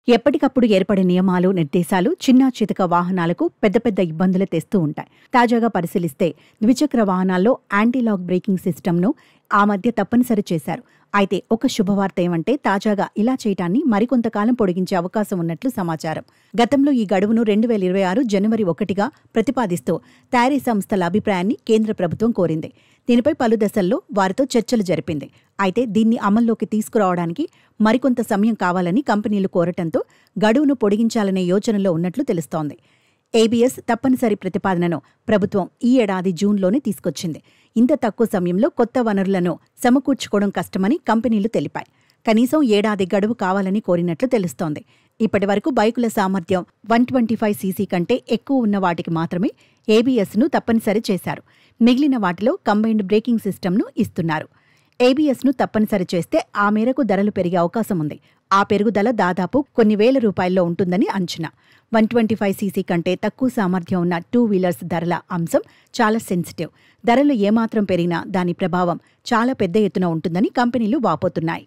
ఎప్పటికప్పుడు ఏర్పడే నియమాలు, నిర్దేశాలు చిన్నా చితక వాహనాలకు పెద్ద పెద్ద ఇబ్బందులు తెస్తూ ఉంటాయి. తాజాగా పరిశీలిస్తే ద్విచక్ర వాహనాల్లో యాంటీ లాక్ బ్రేకింగ్ సిస్టమ్ను ఆ మధ్య తప్పనిసరి చేశారు. అయితే ఒక శుభవార్త ఏమంటే తాజాగా ఇలా చేయటాన్ని మరికొంతకాలం పొడిగించే అవకాశం ఉన్నట్లు సమాచారం. గతంలో ఈ గడువును 2026 జనవరి 1గా ప్రతిపాదిస్తూ తయారీ సంస్థల అభిప్రాయాన్ని కేంద్ర ప్రభుత్వం కోరింది. దీనిపై పలు దశల్లో వారితో చర్చలు జరిపింది. అయితే దీన్ని అమల్లోకి తీసుకురావడానికి మరికొంత సమయం కావాలని కంపెనీలు కోరటంతో గడువును పొడిగించాలనే యోచనలో ఉన్నట్లు తెలుస్తోంది. ఏబీఎస్ తప్పనిసరి ప్రతిపాదనను ప్రభుత్వం ఈ ఏడాది జూన్లోనే తీసుకొచ్చింది. ఇంత తక్కువ సమయంలో కొత్త వనరులను సమకూర్చుకోవడం కష్టమని కంపెనీలు తెలిపాయి. కనీసం ఏడాది గడువు కావాలని కోరినట్లు తెలుస్తోంది. ఇప్పటి వరకు బైకుల సామర్థ్యం 125 సీసీ కంటే ఎక్కువ ఉన్న వాటికి మాత్రమే ఏబీఎస్ను తప్పనిసరి చేశారు. మిగిలిన వాటిలో కంబైన్డ్ బ్రేకింగ్ సిస్టమ్ను ఇస్తున్నారు. ఏబీఎస్ను తప్పనిసరి చేస్తే ఆ మేరకు ధరలు పెరిగే అవకాశం ఉంది. ఆ పెరుగుదల దాదాపు కొన్ని వేల రూపాయల్లో ఉంటుందని అంచనా. 125 సీసీ కంటే తక్కువ సామర్థ్యం ఉన్న 2 వీలర్స్ ధరల అంశం చాలా సెన్సిటివ్. ధరలు ఏమాత్రం పెరిగినా దాని ప్రభావం చాలా పెద్ద ఎత్తున ఉంటుందని కంపెనీలు వాపోతున్నాయి.